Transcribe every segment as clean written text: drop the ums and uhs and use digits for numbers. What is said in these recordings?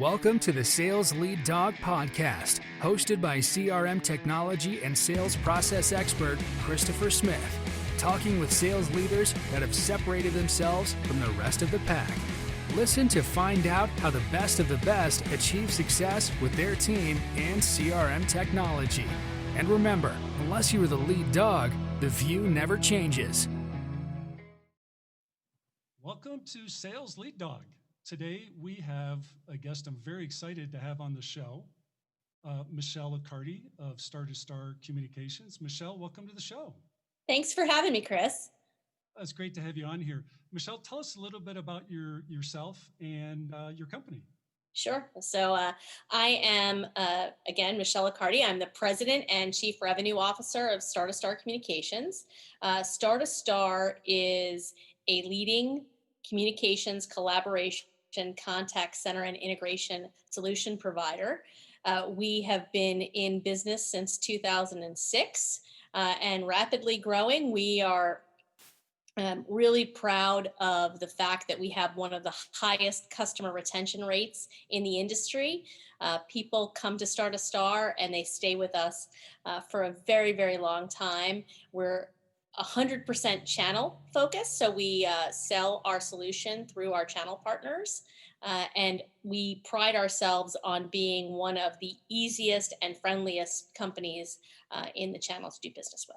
Welcome to the Sales Lead Dog Podcast, hosted by CRM technology and sales process expert Christopher Smith, talking with sales leaders that have separated themselves from the rest of the pack. Listen to find out how the best of the best achieve success with their team and CRM technology. And remember, unless you are the lead dog, the view never changes. Welcome to Sales Lead Dog. Today we have a guest I'm very excited to have on the show, Michelle Accardi of Star2Star Communications. Michelle, welcome to the show. Thanks for having me, Chris. It's great to have you on here. Michelle, tell us a little bit about yourself and your company. Sure. So I am, again, Michelle Accardi. I'm the President and Chief Revenue Officer of Star2Star Communications. Star2Star is a leading communications, collaboration, contact center, and integration solution provider. We have been in business since 2006 and rapidly growing. We are really proud of the fact that we have one of the highest customer retention rates in the industry. People come to Star2Star and they stay with us for a very, very long time. We're 100% channel focused. So we sell our solution through our channel partners. And we pride ourselves on being one of the easiest and friendliest companies in the channel to do business with.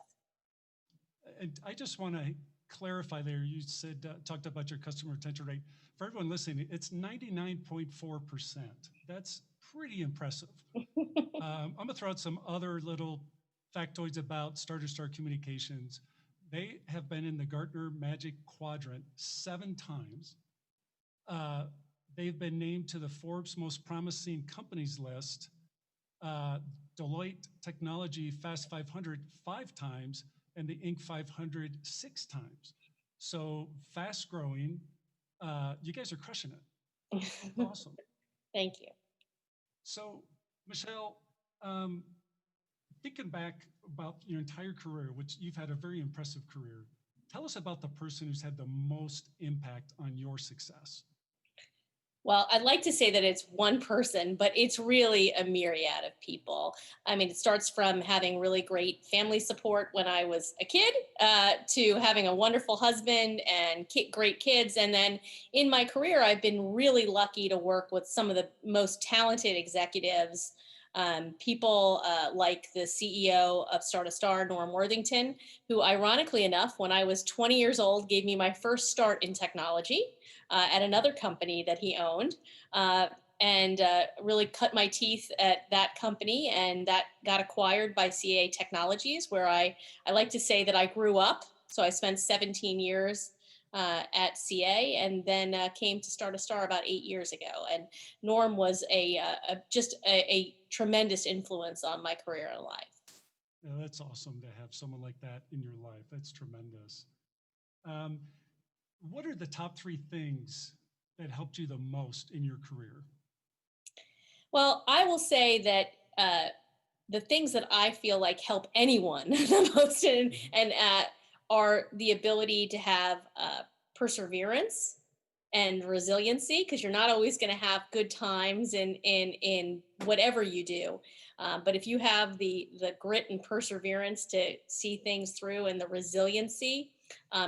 And I just want to clarify there, you said, talked about your customer retention rate. For everyone listening, it's 99.4%. That's pretty impressive. I'm going to throw out some other little factoids about Star2Star Communications. They have been in the Gartner Magic Quadrant 7 times. They've been named to the Forbes Most Promising Companies list, Deloitte Technology Fast 500 5 times, and the Inc. 500 6 times. So fast growing. You guys are crushing it. Awesome. Thank you. So, Michelle, thinking back about your entire career, which you've had a very impressive career, tell us about the person who's had the most impact on your success. Well, I'd like to say that it's one person, but it's really a myriad of people. I mean, it starts from having really great family support when I was a kid to having a wonderful husband and great kids. And then in my career, I've been really lucky to work with some of the most talented executives, people like the CEO of Star2Star, Norm Worthington, who ironically enough, when I was 20 years old, gave me my first start in technology at another company that he owned, and really cut my teeth at that company, and that got acquired by CA Technologies, where I like to say that I grew up. So I spent 17 years at CA, and then came to Star2Star about 8 years ago. And Norm was just a tremendous influence on my career and life. Yeah, that's awesome to have someone like that in your life. That's tremendous. What are the top 3 things that helped you the most in your career? Well, I will say that the things that I feel like help anyone the most and are the ability to have perseverance and resiliency, because you're not always going to have good times in whatever you do. But if you have the grit and perseverance to see things through and the resiliency,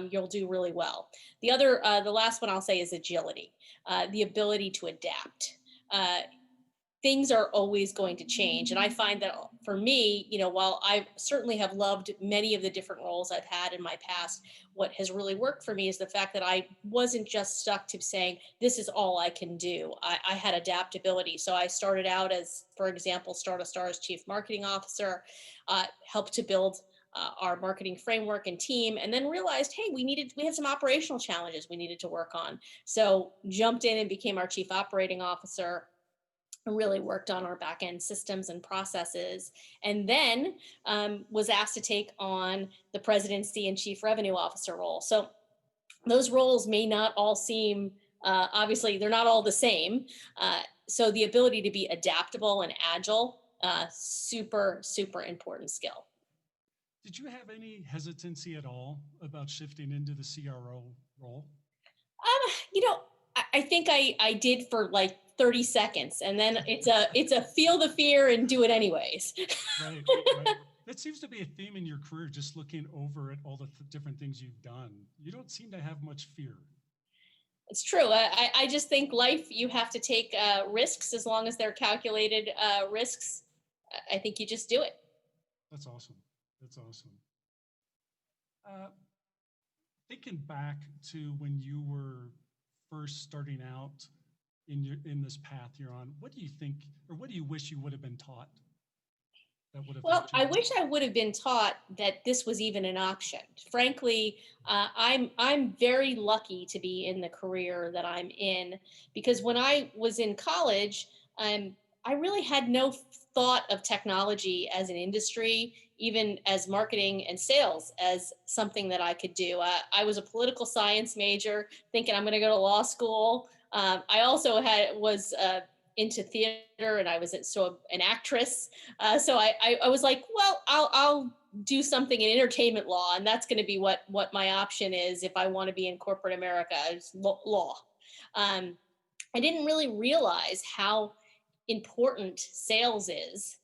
you'll do really well. The last one I'll say is agility, the ability to adapt. Things are always going to change. And I find that for me, while I certainly have loved many of the different roles I've had in my past, what has really worked for me is the fact that I wasn't just stuck to saying, this is all I can do. I had adaptability. So I started out as, for example, Star2Star's Chief Marketing Officer, helped to build our marketing framework and team, and then realized, hey, we had some operational challenges we needed to work on. So jumped in and became our Chief Operating Officer, and really worked on our back-end systems and processes, and then was asked to take on the presidency and chief revenue officer role. So those roles may not all seem, obviously, they're not all the same. So the ability to be adaptable and agile, super, super important skill. Did you have any hesitancy at all about shifting into the CRO role? I think I did for like 30 seconds. And then it's a feel the fear and do it anyways. Right, right. That seems to be a theme in your career, just looking over at all the different things you've done. You don't seem to have much fear. It's true. I just think life, you have to take risks as long as they're calculated risks. I think you just do it. That's awesome. That's awesome. Uh, Thinking back to when you were first starting out in this path you're on, what do you think, or what do you wish you would have been taught that would have Well, helped you? I wish I would have been taught that this was even an option. Frankly, I'm very lucky to be in the career that I'm in, because when I was in college, I really had no thought of technology as an industry, even as marketing and sales as something that I could do. I was a political science major, thinking I'm going to go to law school. I also was into theater, and I was an actress. So I was like, well, I'll do something in entertainment law, and that's going to be what my option is if I want to be in corporate America, is law. I didn't really realize how important sales is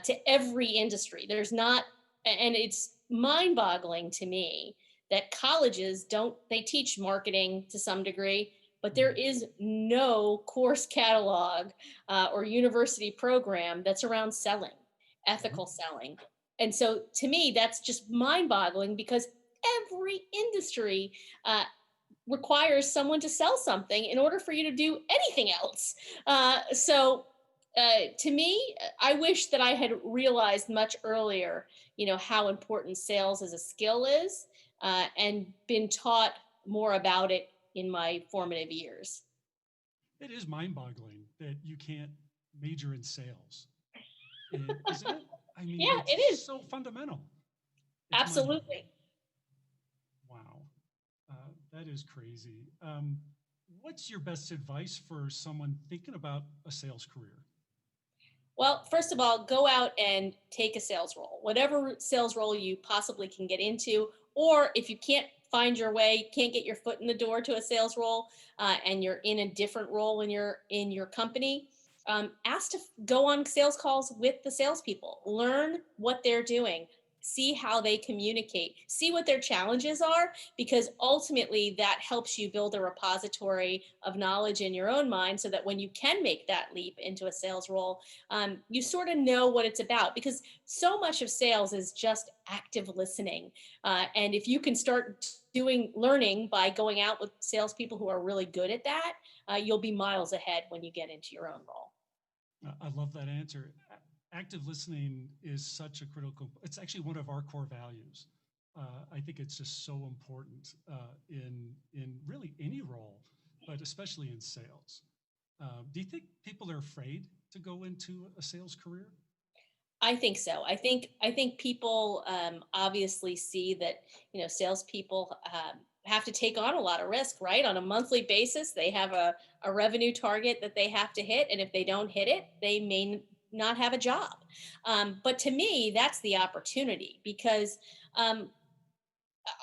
to every industry. There's not, and it's mind-boggling to me that colleges they teach marketing to some degree, but there is no course catalog or university program that's around selling, ethical selling. And so to me, that's just mind-boggling, because every industry requires someone to sell something in order for you to do anything else. To me, I wish that I had realized much earlier, how important sales as a skill is, and been taught more about it in my formative years. It is mind-boggling that you can't major in sales, isn't it? I mean, Yeah, it it's is. so fundamental. It's Absolutely. wow, that is crazy. What's your best advice for someone thinking about a sales career? Well, first of all, go out and take a sales role, whatever sales role you possibly can get into. Or if you can't find your way, can't get your foot in the door to a sales role, and you're in a different role in your company, ask to go on sales calls with the salespeople. Learn what they're doing. See how they communicate. See what their challenges are, because ultimately that helps you build a repository of knowledge in your own mind, so that when you can make that leap into a sales role, you sort of know what it's about, because so much of sales is just active listening. And if you can start learning by going out with salespeople who are really good at that, you'll be miles ahead when you get into your own role. I love that answer. Active listening is such a critical, it's actually one of our core values. I think it's just so important in really any role, but especially in sales. Do you think people are afraid to go into a sales career? I think so. I think people obviously see that salespeople have to take on a lot of risk, right? On a monthly basis, they have a revenue target that they have to hit, and if they don't hit it, they may not have a job. But to me, that's the opportunity, because um,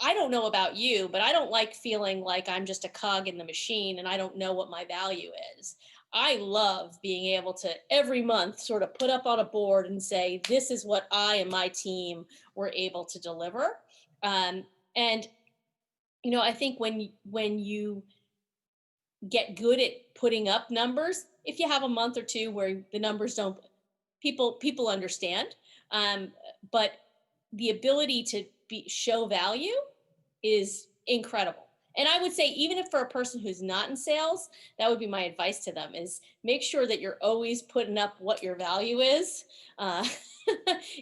I don't know about you, but I don't like feeling like I'm just a cog in the machine and I don't know what my value is. I love being able to every month sort of put up on a board and say, this is what I and my team were able to deliver. Um, and I think when you get good at putting up numbers, if you have a month or two where the numbers don't, people understand. Um, but the ability to show value is incredible. And I would say, even if for a person who's not in sales, that would be my advice to them, is make sure that you're always putting up what your value is. Uh,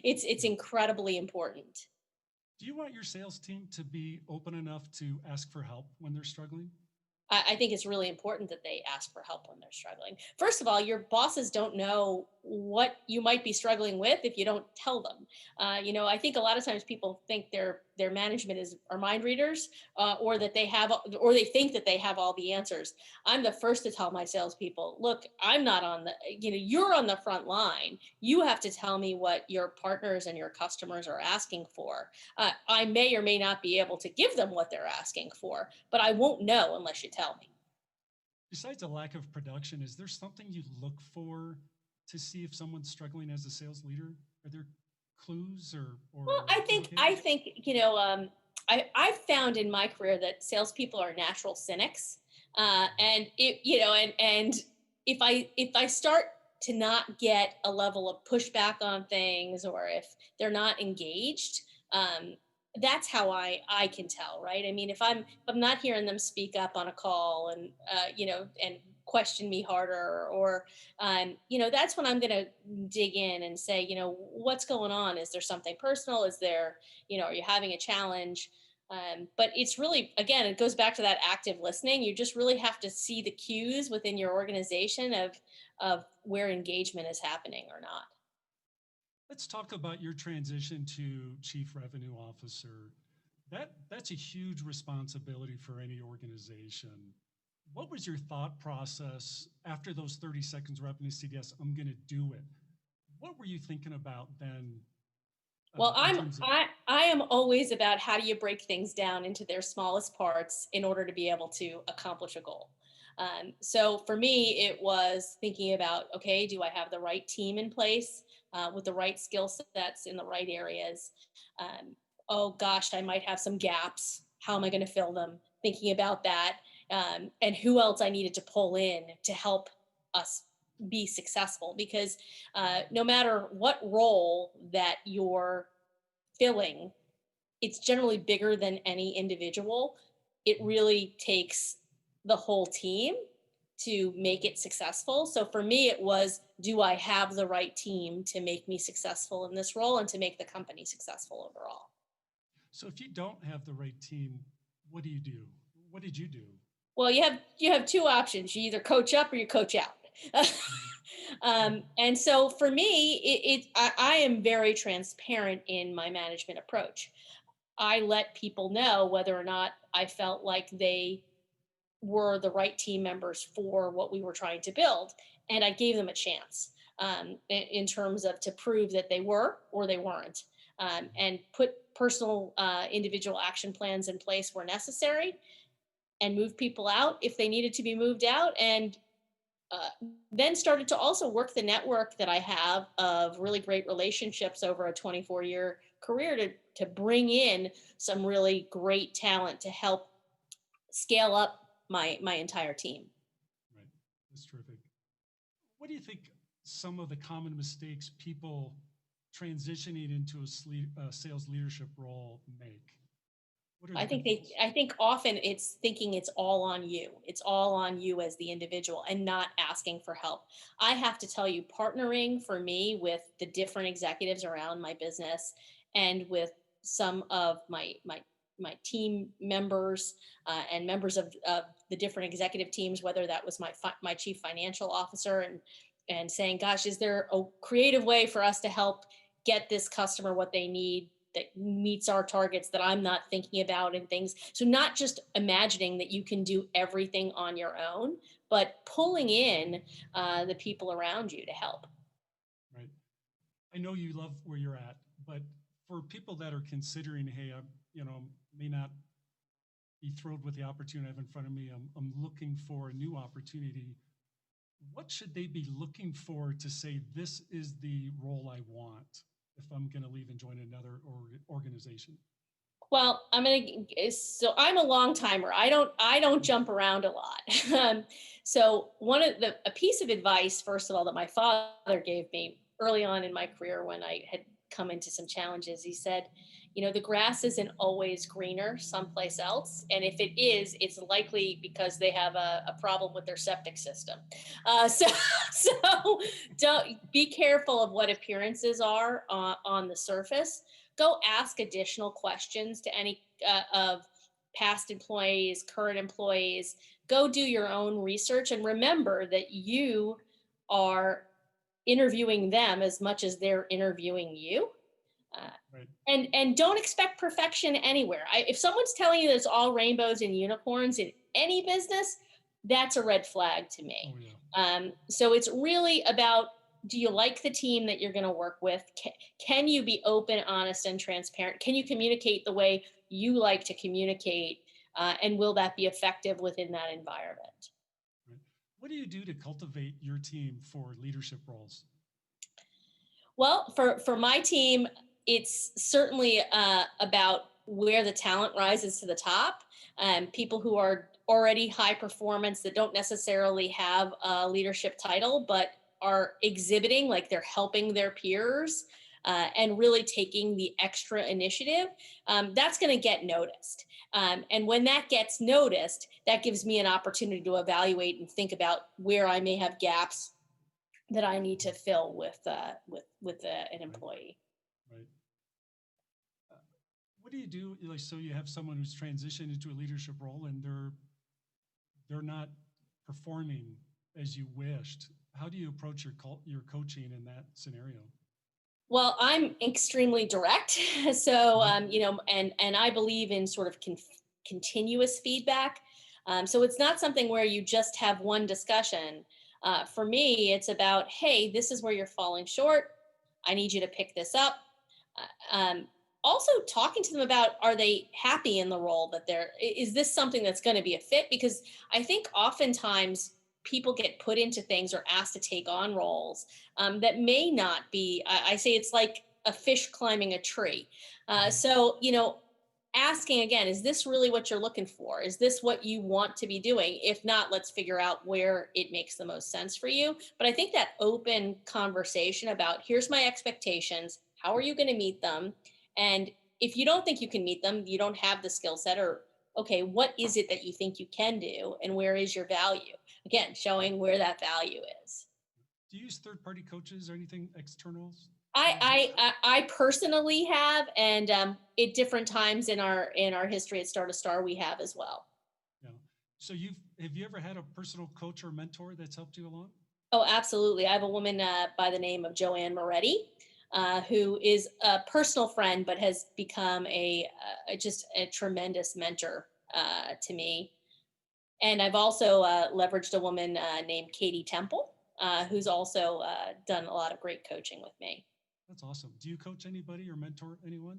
it's incredibly important. Do you want your sales team to be open enough to ask for help when they're struggling? I think it's really important that they ask for help when they're struggling. First of all, your bosses don't know what you might be struggling with if you don't tell them. I think a lot of times people think their management are mind readers, or that they think that they have all the answers. I'm the first to tell my salespeople, look, I'm not you're on the front line. You have to tell me what your partners and your customers are asking for. I may or may not be able to give them what they're asking for, but I won't know unless you tell me. Besides a lack of production, is there something you look for to see if someone's struggling as a sales leader? Are there clues or Well, I indicators? think, I've found in my career that salespeople are natural cynics. And it, and if I start to not get a level of pushback on things, or if they're not engaged, that's how I can tell, right? I mean, if I'm not hearing them speak up on a call, and and question me harder, or that's when I'm going to dig in and say, what's going on? Is there something personal? Is there, are you having a challenge? But it's really, again, it goes back to that active listening. You just really have to see the cues within your organization of where engagement is happening or not. Let's talk about your transition to Chief Revenue Officer. That's a huge responsibility for any organization. What was your thought process after those 30 seconds were up and you said, yes, I'm going to do it? What were you thinking about then? Well, In terms of, I am always about how do you break things down into their smallest parts in order to be able to accomplish a goal. So for me, it was thinking about, okay, do I have the right team in place, with the right skill sets in the right areas? Oh gosh, I might have some gaps. How am I going to fill them? Thinking about that, and who else I needed to pull in to help us be successful. Because no matter what role that you're filling, it's generally bigger than any individual. It really takes the whole team to make it successful. So for me, it was, do I have the right team to make me successful in this role and to make the company successful overall? so if you don't have the right team, what do you do? What did you do? Well, you have two options. You either coach up or you coach out. And so for me, I am very transparent in my management approach. I let people know whether or not I felt like they were the right team members for what we were trying to build, and I gave them a chance, in terms of to prove that they were or they weren't, and put personal, individual action plans in place where necessary, and move people out if they needed to be moved out, and uh, then started to also work the network that I have of really great relationships over a 24-year career to bring in some really great talent to help scale up my entire team. Right. That's terrific. What do you think some of the common mistakes people transitioning into a sales leadership role make? What are the pitfalls? I think often it's thinking it's all on you. It's all on you as the individual and not asking for help. I have to tell you, partnering for me with the different executives around my business and with some of my team members, and members of the different executive teams, whether that was my chief financial officer, and saying, gosh, is there a creative way for us to help get this customer what they need that meets our targets that I'm not thinking about, and things. So not just imagining that you can do everything on your own, but pulling in, the people around you to help. Right. I know you love where you're at, but for people that are considering, hey, I, may not be thrilled with the opportunity I have in front of me. I'm looking for a new opportunity. What should they be looking for to say, this is the role I want if I'm going to leave and join another organization? Well, so I'm a long timer. I don't jump around a lot. So a piece of advice, first of all, that my father gave me early on in my career when I had come into some challenges, he said, the grass isn't always greener someplace else. And if it is, it's likely because they have a problem with their septic system. So, so don't be careful of what appearances are, on the surface. Go ask additional questions to any, of past employees, current employees. Go do your own research, and remember that you are interviewing them as much as they're interviewing you. Uh, Right. and don't expect perfection anywhere. If someone's telling you that it's all rainbows and unicorns in any business, that's a red flag to me. Oh, yeah. So it's really about, do you like the team that you're going to work with? Can you be open, honest, and transparent? Can you communicate the way you like to communicate? And will that be effective within that environment? Right. What do you do to cultivate your team for leadership roles? Well, for my team, it's certainly about where the talent rises to the top. People who are already high performance that don't necessarily have a leadership title, but are exhibiting like they're helping their peers and really taking the extra initiative. That's going to get noticed. And when that gets noticed, that gives me an opportunity to evaluate and think about where I may have gaps that I need to fill with an employee. Right. Uh, what do you do? Like, so you have someone who's transitioned into a leadership role and they're not performing as you wished. How do you approach your coaching in that scenario? Well, I'm extremely direct, so and I believe in sort of continuous feedback. So it's not something where you just have one discussion. For me, it's about, hey, this is where you're falling short. I need you to pick this up. Also talking to them about, are they happy in the role that is this something that's going to be a fit? Because I think oftentimes people get put into things or asked to take on roles that may not be, I say it's like a fish climbing a tree. So, asking again, is this really what you're looking for? Is this what you want to be doing? If not, let's figure out where it makes the most sense for you. But I think that open conversation about, here's my expectations, how are you going to meet them? And if you don't think you can meet them, you don't have the skill set, or okay, what is it that you think you can do and where is your value? Again, showing where that value is. Do you use third-party coaches or anything externals? I personally have, and at different times in our history at Star2Star, we have as well. Yeah. So have you ever had a personal coach or mentor that's helped you along? Oh, absolutely. I have a woman by the name of Joanne Moretti, who is a personal friend, but has become just a tremendous mentor to me. And I've also leveraged a woman named Katie Temple, who's also done a lot of great coaching with me. That's awesome. Do you coach anybody or mentor anyone?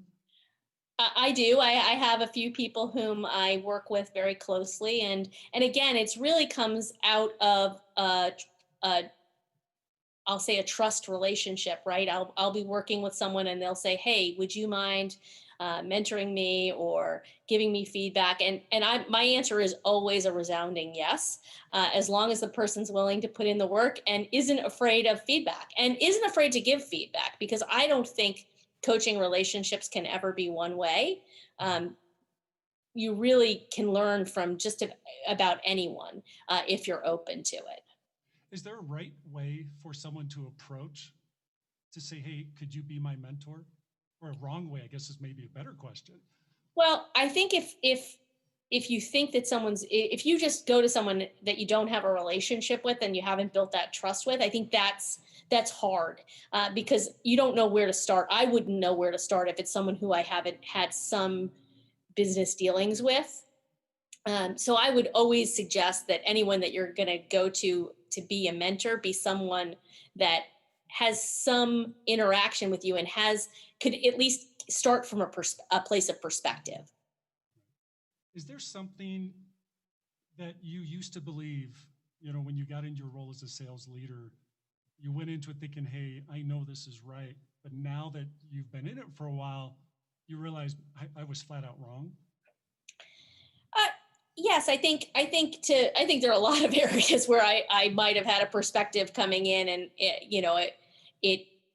I do. I have a few people whom I work with very closely, and again, it's really comes out of I'll say a trust relationship, right? I'll be working with someone, and they'll say, "Hey, would you mind mentoring me or giving me feedback?" And my answer is always a resounding yes, as long as the person's willing to put in the work and isn't afraid of feedback and isn't afraid to give feedback, because I don't think coaching relationships can ever be one way. You really can learn from just about anyone if you're open to it. Is there a right way for someone to approach to say, hey, could you be my mentor? Or a wrong way, I guess, is maybe a better question. Well, I think if you think that if you just go to someone that you don't have a relationship with and you haven't built that trust with, I think that's hard because you don't know where to start. I wouldn't know where to start if it's someone who I haven't had some business dealings with. So I would always suggest that anyone that you're going to go to be a mentor, be someone that has some interaction with you and could at least start from a place of perspective. Is there something that you used to believe, when you got into your role as a sales leader, you went into it thinking, hey, I know this is right, but now that you've been in it for a while, you realize I was flat out wrong? Yes, I think there are a lot of areas where I might have had a perspective coming in, and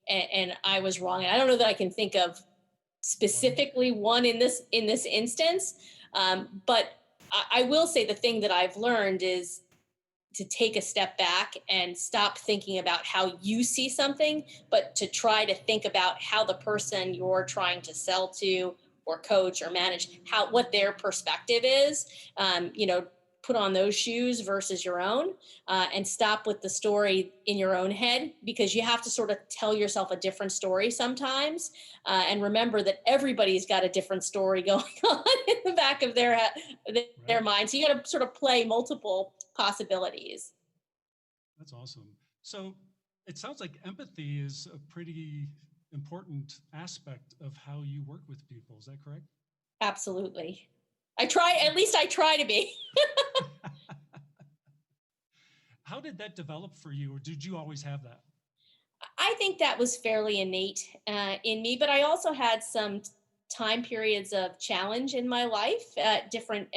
and I was wrong. And I don't know that I can think of specifically one in this instance, but I will say the thing that I've learned is to take a step back and stop thinking about how you see something, but to try to think about how the person you're trying to sell to or coach or manage, what their perspective is, put on those shoes versus your own, and stop with the story in your own head, because you have to sort of tell yourself a different story sometimes, and remember that everybody's got a different story going on in the back of their Right. mind. So you got to sort of play multiple possibilities. That's awesome. So it sounds like empathy is a pretty important aspect of how you work with people. Is that correct? Absolutely. At least I try to be. How did that develop for you, or did you always have that? I think that was fairly innate in me, but I also had some time periods of challenge in my life at different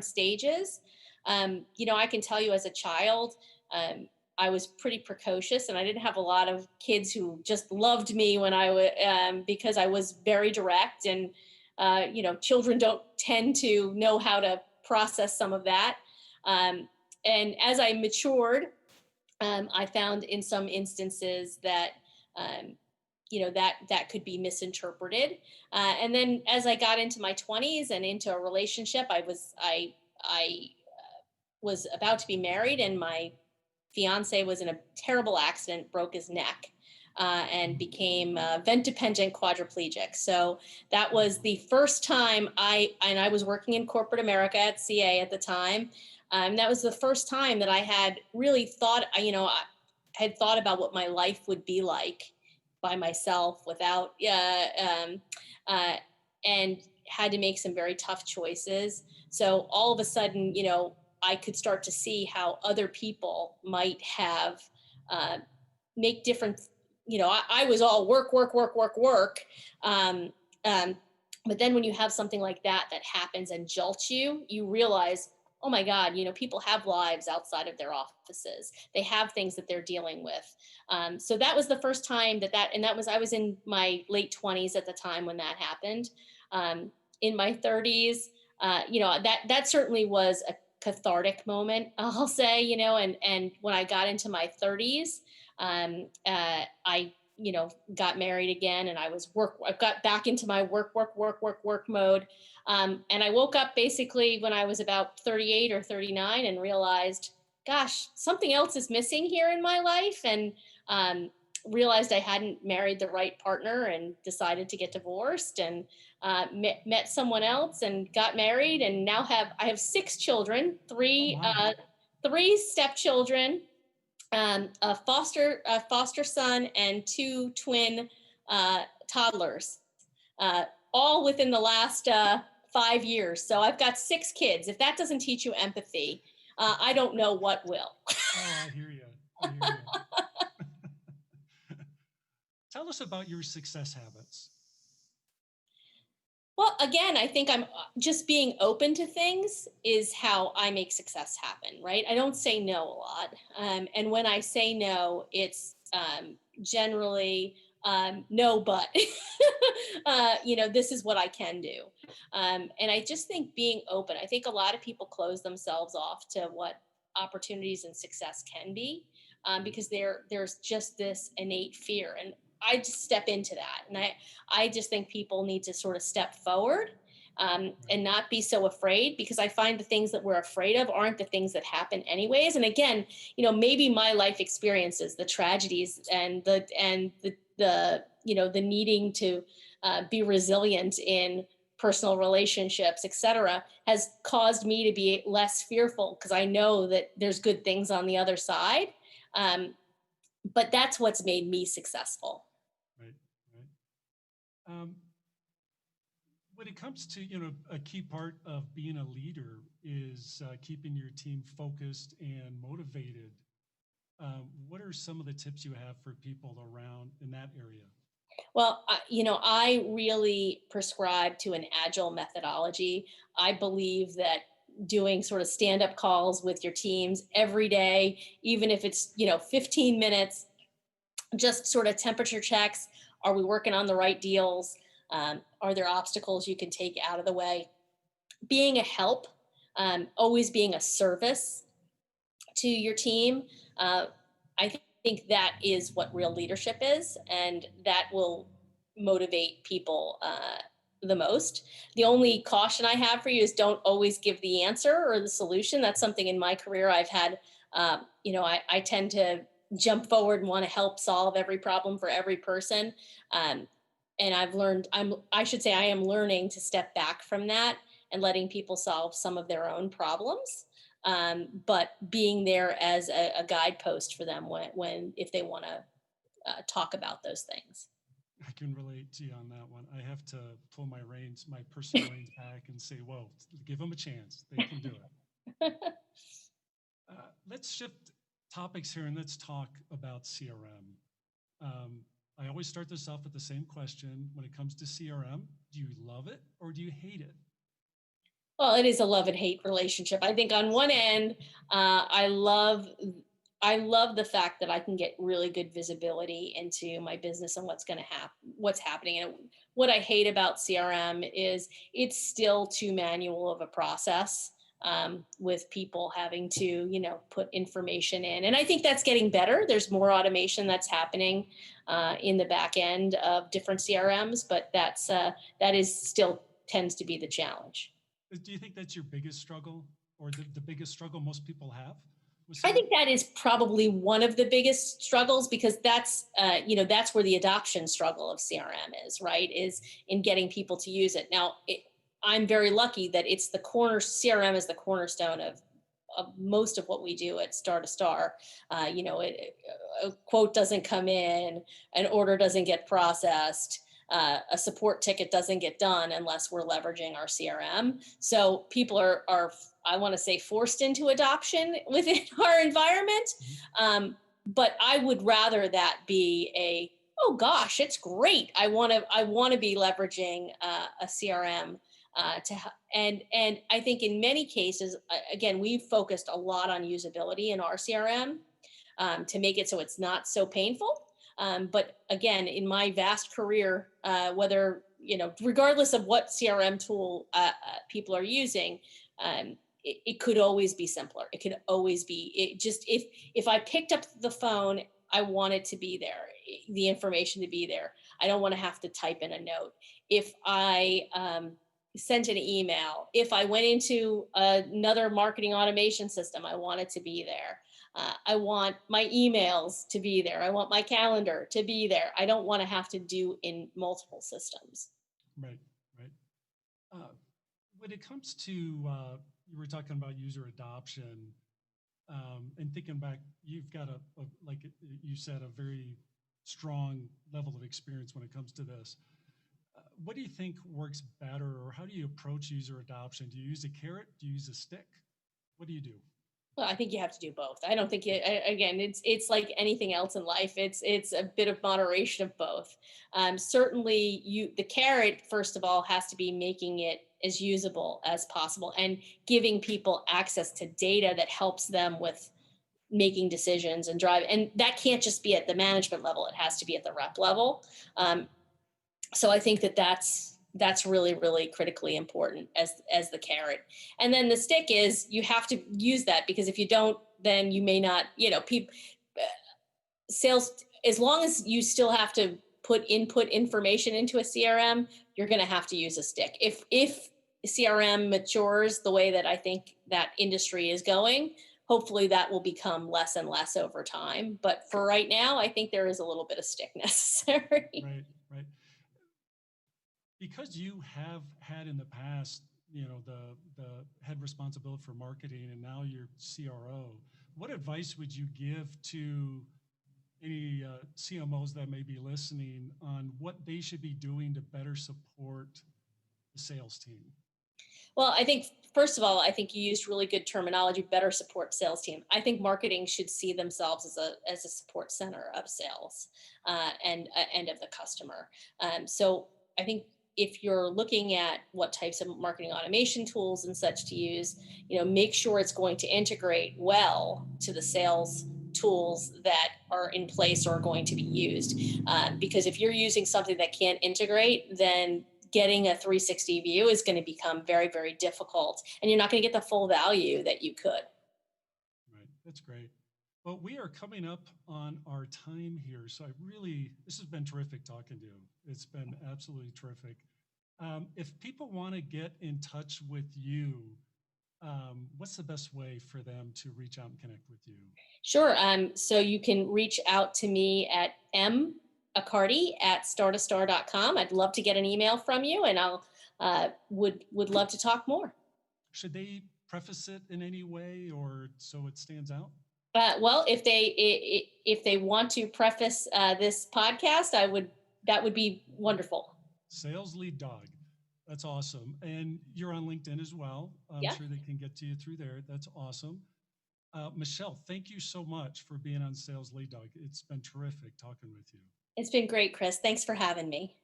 stages. I can tell you as a child, I was pretty precocious, and I didn't have a lot of kids who just loved me when I was because I was very direct, and children don't tend to know how to process some of that. Um, and as I matured, I found in some instances that um, that could be misinterpreted. And then as I got into my 20s and into a relationship, I was about to be married, and my fiance was in a terrible accident, broke his neck. And became vent dependent quadriplegic. So that was the first time I was working in corporate America at CA at the time. That was the first time that I had really thought, I had thought about what my life would be like by myself without, uh, and had to make some very tough choices. So all of a sudden, I could start to see how other people might have uh, make different. I was all work, work, work, work, work. Um, um, but then when you have something like that happens and jolts you, you realize, oh my God, people have lives outside of their offices. They have things that they're dealing with. So that was the first time and that was, I was in my late 20s at the time when that happened. In my 30s, that certainly was a cathartic moment, I'll say, and when I got into my 30s, I got married again, and I got back into my work mode. And I woke up basically when I was about 38 or 39 and realized, gosh, something else is missing here in my life. And realized I hadn't married the right partner, and decided to get divorced, and met someone else and got married, and now I have 6 children, three stepchildren, a foster son, and 2 twin toddlers, uh, all within the last 5 years. So I've got 6 kids. If that doesn't teach you empathy, I don't know what will. Oh, I hear you. I hear you. Tell us about your success habits. Well, again, I think I'm just being open to things is how I make success happen, right? I don't say no a lot. And when I say no, it's generally no, but, this is what I can do. And I just think being open, I think a lot of people close themselves off to what opportunities and success can be, because there's just this innate fear. And I just step into that. And I just think people need to sort of step forward, and not be so afraid, because I find the things that we're afraid of aren't the things that happen anyways. And again, maybe my life experiences, the tragedies, and the needing to be resilient in personal relationships, etc., has caused me to be less fearful, because I know that there's good things on the other side. But that's what's made me successful. Right, right. When it comes to, a key part of being a leader is keeping your team focused and motivated. What are some of the tips you have for people around in that area? Well, I really prescribe to an agile methodology. I believe that doing sort of stand-up calls with your teams every day, even if it's, 15 minutes, just sort of temperature checks. Are we working on the right deals? Are there obstacles you can take out of the way? Being a help, always being a service to your team. I think that is what real leadership is, and that will motivate people the most. The only caution I have for you is don't always give the answer or the solution. That's something in my career I've had. I tend to jump forward and want to help solve every problem for every person. Um, and I've learned, I should say, I am learning to step back from that and letting people solve some of their own problems, but being there as a guidepost for them if they want to talk about those things. I can relate to you on that one. I have to pull my personal reins back and say, whoa, give them a chance. They can do it. Let's shift topics here, and let's talk about CRM. I always start this off with the same question. When it comes to CRM, do you love it or do you hate it? Well, it is a love and hate relationship. I think on one end, I love the fact that I can get really good visibility into my business and what's going to happen, what's happening. And what I hate about CRM is it's still too manual of a process, with people having to, put information in. And I think that's getting better. There's more automation that's happening in the back end of different CRMs, but that is still tends to be the challenge. Do you think that's your biggest struggle, or the biggest struggle most people have with I CRM? think that is probably one of the biggest struggles, because that's where the adoption struggle of CRM is, right? Is in getting people to use it. Now, I'm very lucky that CRM is the cornerstone of most of what we do at Star2Star. A quote doesn't come in, an order doesn't get processed, a support ticket doesn't get done unless we're leveraging our CRM. So people are I want to say, forced into adoption within our environment. But I would rather that be oh gosh, it's great. I want to be leveraging a CRM and I think in many cases, again, we've focused a lot on usability in our CRM, to make it so it's not so painful. But again, in my vast career, regardless of what CRM tool people are using, it could always be simpler. It could always be if I picked up the phone, I want it to be there, the information to be there. I don't want to have to type in a note. If I sent an email, if I went into another marketing automation system, I want it to be there. I want my emails to be there. I want my calendar to be there. I don't want to have to do in multiple systems. Right, right. When it comes to, you were talking about user adoption, and thinking back, you've got like you said, a very strong level of experience when it comes to this. What do you think works better, or how do you approach user adoption? Do you use a carrot? Do you use a stick? What do you do? Well, I think you have to do both. I don't think again, it's like anything else in life. It's a bit of moderation of both. Certainly the carrot, first of all, has to be making it as usable as possible and giving people access to data that helps them with making decisions and drive. And that can't just be at the management level. It has to be at the rep level. So I think that's really, really critically important as the carrot. And then the stick is you have to use that, because if you don't, then you may not, sales, as long as you still have to put input information into a CRM, you're going to have to use a stick. If CRM matures the way that I think that industry is going, hopefully that will become less and less over time. But for right now, I think there is a little bit of stick necessary. Right, right. Because you have had in the past, the head responsibility for marketing, and now you're CRO, what advice would you give to any CMOs that may be listening on what they should be doing to better support the sales team? Well, I think, first of all, I think you used really good terminology, better support sales team. I think marketing should see themselves as a support center of sales, and of the customer. So I think if you're looking at what types of marketing automation tools and such to use, make sure it's going to integrate well to the sales tools that are in place or are going to be used. Because if you're using something that can't integrate, then getting a 360 view is going to become very, very difficult, and you're not going to get the full value that you could. Right, that's great. Well, we are coming up on our time here, so this has been terrific talking to you. It's been absolutely terrific. If people want to get in touch with you, what's the best way for them to reach out and connect with you? Sure. So you can reach out to me at Accardi@star2star.com. I'd love to get an email from you, and I'll would love to talk more. Should they preface it in any way, or so it stands out? Well, if they want to preface this podcast, that would be wonderful. Sales lead dog. That's awesome. And you're on LinkedIn as well. I'm Yeah. sure they can get to you through there. That's awesome. Michelle, thank you so much for being on Sales Lead Dog. It's been terrific talking with you. It's been great, Chris. Thanks for having me.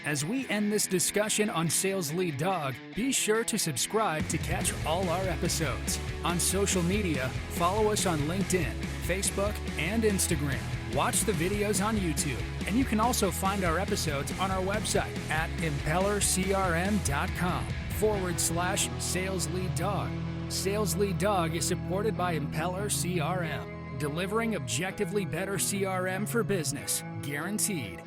As we end this discussion on Sales Lead Dog, be sure to subscribe to catch all our episodes. On social media, follow us on LinkedIn, Facebook, and Instagram. Watch the videos on YouTube, and you can also find our episodes on our website at impellercrm.com/Sales Lead Dog. Sales Lead Dog is supported by Impeller CRM, delivering objectively better CRM for business, guaranteed.